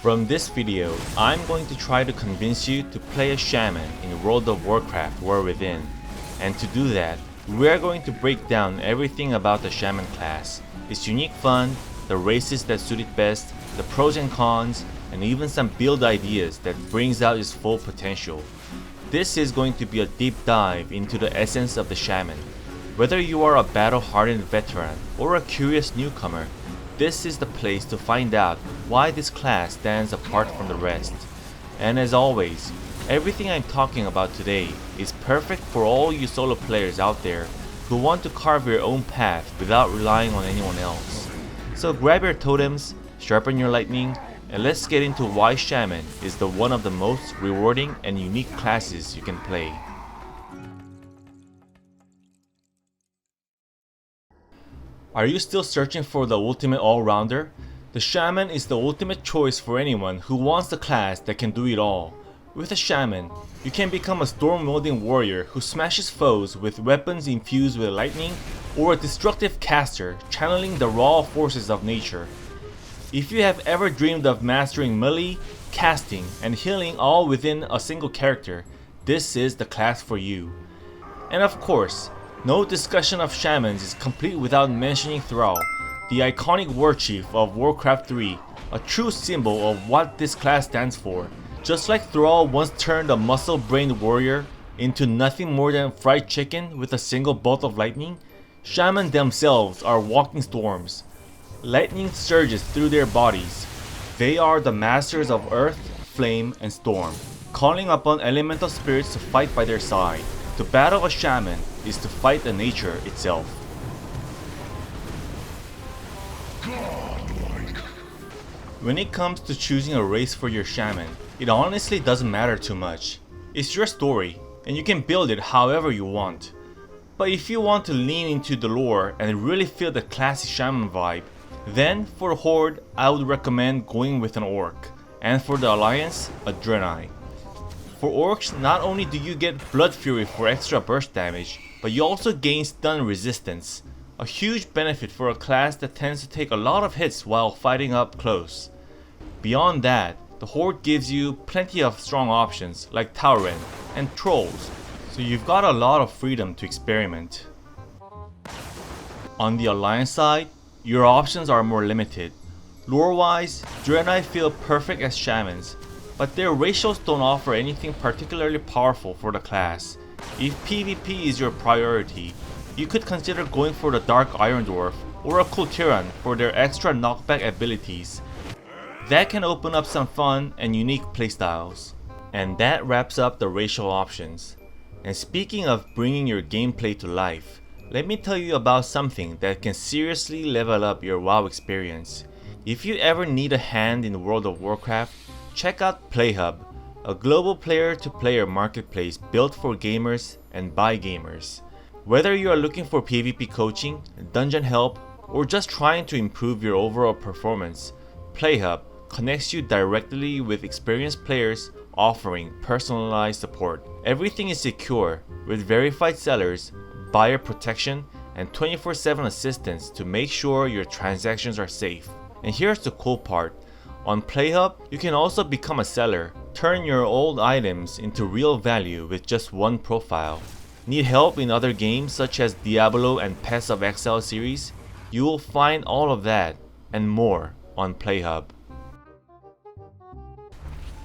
From this video, I'm going to try to convince you to play a Shaman in World of Warcraft War Within. And to do that, we are going to break down everything about the Shaman class, its unique fun, the races that suit it best, the pros and cons, and even some build ideas that brings out its full potential. This is going to be a deep dive into the essence of the Shaman. Whether you are a battle-hardened veteran or a curious newcomer, this is the place to find out why this class stands apart from the rest. And as always, everything I'm talking about today is perfect for all you solo players out there who want to carve your own path without relying on anyone else. So grab your totems, sharpen your lightning, and let's get into why Shaman is one of the most rewarding and unique classes you can play. Are you still searching for the ultimate all-rounder? The Shaman is the ultimate choice for anyone who wants the class that can do it all. With a Shaman, you can become a storm-wielding warrior who smashes foes with weapons infused with lightning, or a destructive caster channeling the raw forces of nature. If you have ever dreamed of mastering melee, casting, and healing all within a single character, this is the class for you. And of course, no discussion of Shamans is complete without mentioning Thrall, the iconic warchief of Warcraft 3, a true symbol of what this class stands for. Just like Thrall once turned a muscle-brained warrior into nothing more than fried chicken with a single bolt of lightning, Shaman themselves are walking storms. Lightning surges through their bodies. They are the masters of earth, flame, and storm, calling upon elemental spirits to fight by their side. To battle a Shaman is to fight the nature itself. When it comes to choosing a race for your Shaman, it honestly doesn't matter too much. It's your story, and you can build it however you want. But if you want to lean into the lore and really feel the classic Shaman vibe, then for Horde I would recommend going with an Orc, and for the Alliance, a Draenei. For Orcs, not only do you get Blood Fury for extra burst damage, but you also gain stun resistance, a huge benefit for a class that tends to take a lot of hits while fighting up close. Beyond that, the Horde gives you plenty of strong options like Tauren and Trolls, so you've got a lot of freedom to experiment. On the Alliance side, your options are more limited. Lore-wise, Draenei feel perfect as Shamans, but their ratios don't offer anything particularly powerful for the class. If PvP is your priority, you could consider going for the Dark Iron Dwarf or a Kultiran for their extra knockback abilities. That can open up some fun and unique playstyles. And that wraps up the racial options. And speaking of bringing your gameplay to life, let me tell you about something that can seriously level up your WoW experience. If you ever need a hand in World of Warcraft, check out PlayHub, a global player-to-player marketplace built for gamers and by gamers. Whether you are looking for PvP coaching, dungeon help, or just trying to improve your overall performance, PlayHub connects you directly with experienced players offering personalized support. Everything is secure with verified sellers, buyer protection, and 24/7 assistance to make sure your transactions are safe. And here's the cool part. On PlayHub, you can also become a seller, turn your old items into real value with just one profile. Need help in other games such as Diablo and Paths of Exile series? You will find all of that and more on PlayHub.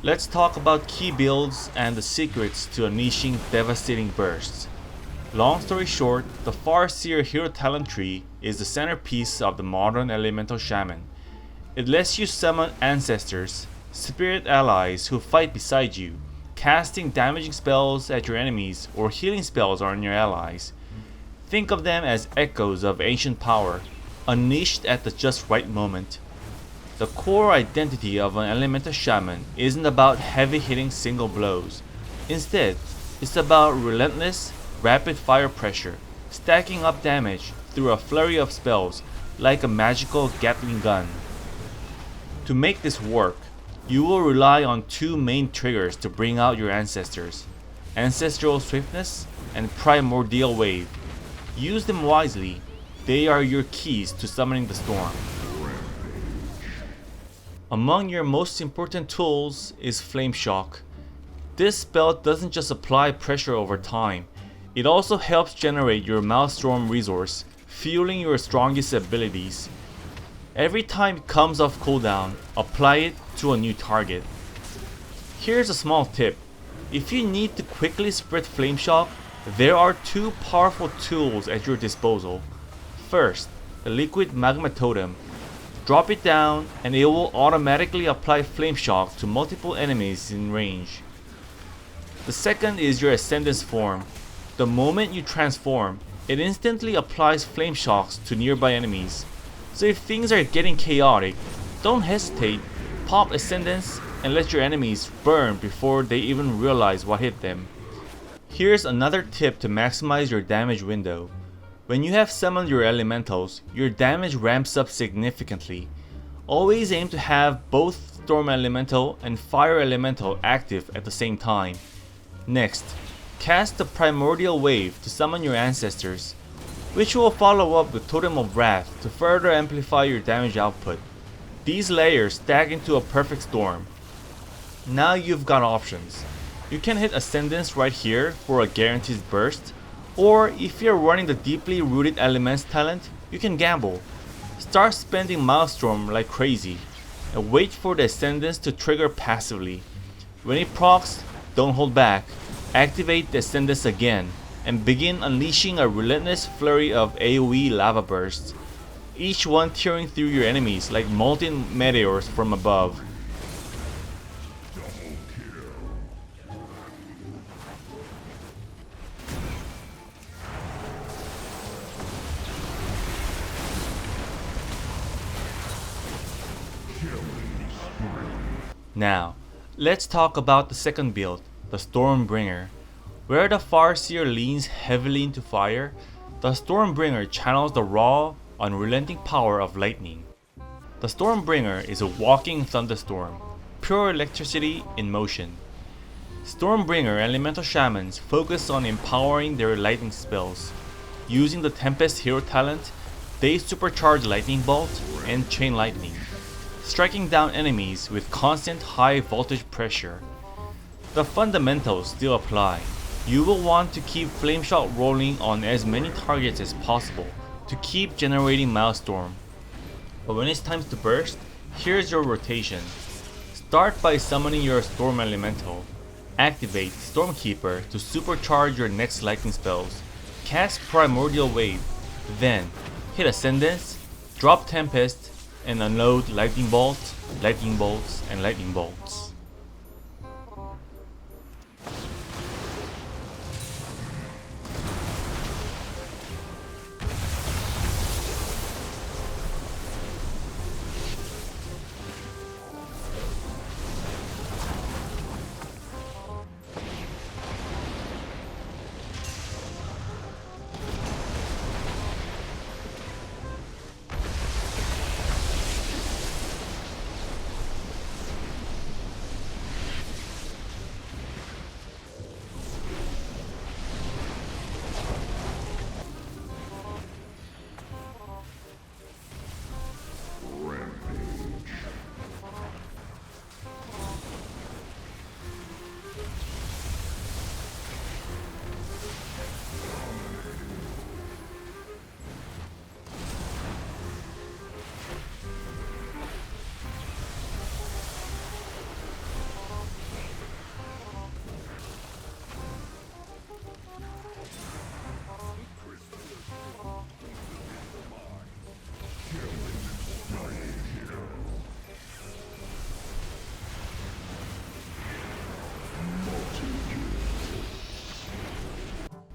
Let's talk about key builds and the secrets to unleashing devastating bursts. Long story short, the Farseer hero talent tree is the centerpiece of the modern elemental Shaman. It lets you summon ancestors, spirit allies who fight beside you, casting damaging spells at your enemies or healing spells on your allies. Think of them as echoes of ancient power, unleashed at the just right moment. The core identity of an elemental Shaman isn't about heavy-hitting single blows. Instead, it's about relentless, rapid-fire pressure, stacking up damage through a flurry of spells like a magical Gatling gun. To make this work, you will rely on two main triggers to bring out your ancestors: Ancestral Swiftness and Primordial Wave. Use them wisely, they are your keys to summoning the storm. Among your most important tools is Flame Shock. This spell doesn't just apply pressure over time, it also helps generate your Maelstrom resource, fueling your strongest abilities. Every time it comes off cooldown, apply it to a new target. Here's a small tip. If you need to quickly spread Flame Shock, there are two powerful tools at your disposal. First, the Liquid Magma Totem. Drop it down and it will automatically apply Flame Shock to multiple enemies in range. The second is your Ascendance form. The moment you transform, it instantly applies Flame Shocks to nearby enemies. So if things are getting chaotic, don't hesitate, pop Ascendance and let your enemies burn before they even realize what hit them. Here's another tip to maximize your damage window. When you have summoned your elementals, your damage ramps up significantly. Always aim to have both Storm Elemental and Fire Elemental active at the same time. Next, cast the Primordial Wave to summon your ancestors, which will follow up with Totem of Wrath to further amplify your damage output. These layers stack into a perfect storm. Now you've got options. You can hit Ascendance right here for a guaranteed burst, or if you're running the Deeply Rooted Elements talent, you can gamble. Start spending Maelstrom like crazy, and wait for the Ascendance to trigger passively. When it procs, don't hold back. Activate the Ascendance again, and begin unleashing a relentless flurry of AoE lava bursts, each one tearing through your enemies like molten meteors from above. Now, let's talk about the second build, the Stormbringer. Where the Farseer leans heavily into fire, the Stormbringer channels the raw, unrelenting power of lightning. The Stormbringer is a walking thunderstorm, pure electricity in motion. Stormbringer elemental shamans focus on empowering their lightning spells. Using the Tempest hero talent, they supercharge Lightning Bolt and Chain Lightning, striking down enemies with constant high voltage pressure. The fundamentals still apply. You will want to keep Flame Shot rolling on as many targets as possible to keep generating Maelstrom. But when it's time to burst, here's your rotation. Start by summoning your Storm Elemental. Activate Stormkeeper to supercharge your next lightning spells. Cast Primordial Wave. Then, hit Ascendance, drop Tempest, and unload Lightning Bolts, Lightning Bolts, and Lightning Bolts.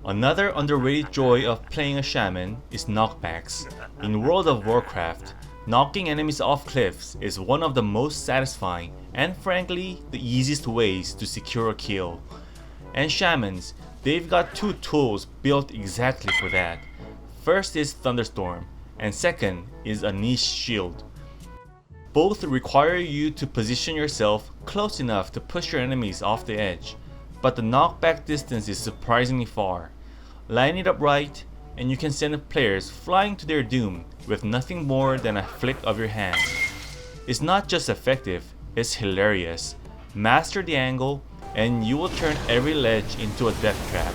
Another underrated joy of playing a shaman is knockbacks. In World of Warcraft, knocking enemies off cliffs is one of the most satisfying and frankly the easiest ways to secure a kill. And shamans, they've got two tools built exactly for that. First is Thunderstorm, and second is a niche shield. Both require you to position yourself close enough to push your enemies off the edge, but the knockback distance is surprisingly far. Line it up right, and you can send players flying to their doom with nothing more than a flick of your hand. It's not just effective, it's hilarious. Master the angle, and you will turn every ledge into a death trap.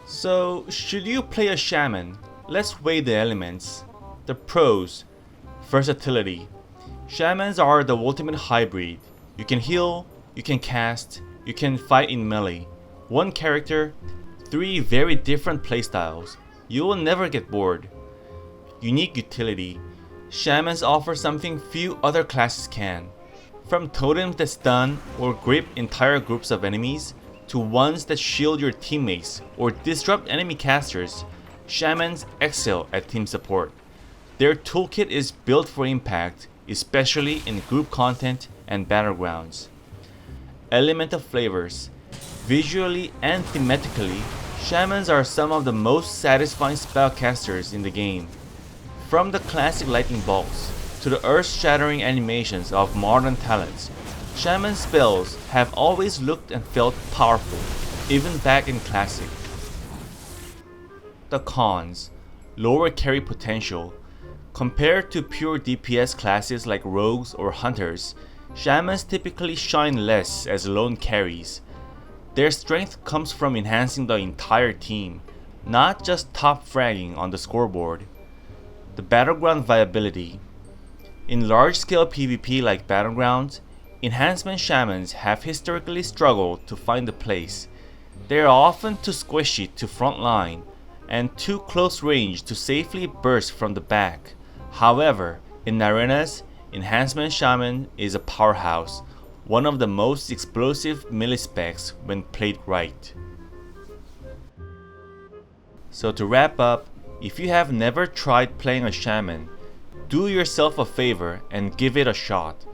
So, should you play a Shaman? Let's weigh the elements. The pros. Versatility. Shamans are the ultimate hybrid. You can heal, you can cast, you can fight in melee. One character, 3 very different playstyles. You will never get bored. Unique utility. Shamans offer something few other classes can. From totems that stun or grip entire groups of enemies, to ones that shield your teammates or disrupt enemy casters, Shamans excel at team support. Their toolkit is built for impact, especially in group content and battlegrounds. Elemental flavors. Visually and thematically, Shamans are some of the most satisfying spellcasters in the game. From the classic lightning bolts to the earth-shattering animations of modern talents, Shaman spells have always looked and felt powerful, even back in Classic. The cons. Lower carry potential. Compared to pure DPS classes like rogues or hunters, Shamans typically shine less as lone carries. Their strength comes from enhancing the entire team, not just top fragging on the scoreboard. The battleground viability. In large-scale PvP like Battlegrounds, enhancement Shamans have historically struggled to find a place. They are often too squishy to frontline, and too close range to safely burst from the back. However, in arenas, enhancement Shaman is a powerhouse, one of the most explosive millispecs when played right. So to wrap up, if you have never tried playing a Shaman, do yourself a favor and give it a shot.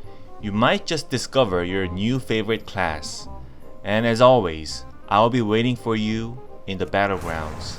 You might just discover your new favorite class. And as always, I'll be waiting for you in the battlegrounds.